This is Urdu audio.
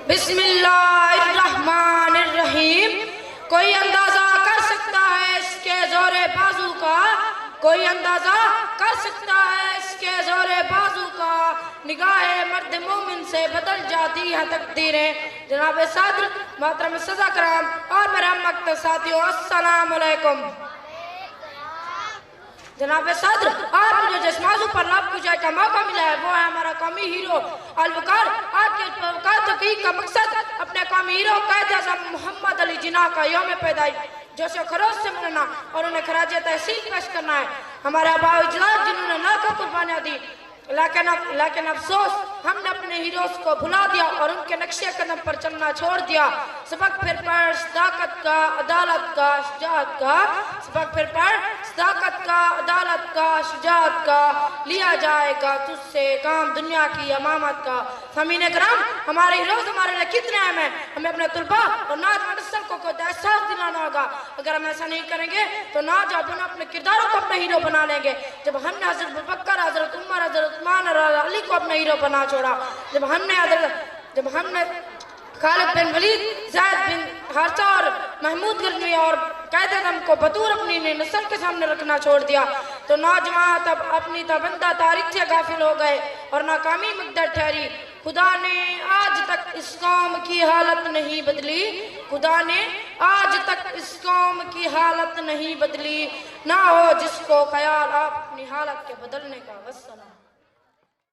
بسم اللہ الرحمن الرحیم۔ کوئی اندازہ کر سکتا ہے اس کے زور بازو کا، کوئی اندازہ کر سکتا ہے اس کے زور بازو کا، نگاہ مرد مومن سے بدل جاتی ہیں تقدیریں۔ جناب صدر، محترم سزا کرام اور میرے مقتدر ساتھیوں، السلام علیکم۔ جناب صدر، آج مجھے جس موضوع پر لب کشائی کا موقع ملا ہے وہ ہے ہمارا قومی ہیرو الوقار۔ آج کے وقار تقریب کا مقصد اپنے قومی ہیرو قائد اعظم محمد علی جناح کا یوم پیدائش جوش و خروش سے منانا اور انہیں خراج تحسین پیش کرنا ہے۔ ہمارے آباء و اجداد جنہوں نے لاکھوں قربانیاں دی، لیکن افسوس ہم نے اپنے ہیروز کو بھلا دیا اور ان کے نقشے قدم پر چلنا چھوڑ دیا۔ سبق پھر پڑھ صداقت کا، عدالت کا، شجاعت کا، سبق پھر پڑھ صداقت کا، عدالت کا، شجاعت کا، لیا جائے گا تجھ سے کام دنیا کی امامت کا۔ سامعین کرام، ہمارے ہیروز ہمارے لیے کتنے اہم ہیں، ہمیں اپنے طلباء اور نوجوان نسل کو احساس دلانا ہوگا۔ اگر ہم ایسا نہیں کریں گے تو نوجوان اپنے کرداروں کو اپنے ہیرو بنا لیں گے۔ جب ہم نے حضرت ابوبکر، حضرت عمر، حضرت عثمان اور علی کو اپنے ہیرو بنا چھوڑا، جب ہم نے خالد بن ولید، زید بن حارثہ اور محمود غزنوی اور قائد اعظم کو بطور اپنی نسل کے سامنے رکھنا چھوڑ دیا تو نوجوان تب اپنی تابندہ تاریخ سے غافل ہو گئے اور ناکامی مقدر ٹھہری۔ خدا نے آج تک اس قوم کی حالت نہیں بدلی، خدا نے آج تک اس قوم کی حالت نہیں بدلی، نہ ہو جس کو خیال آپ اپنی حالت کے بدلنے کا۔ والسلام۔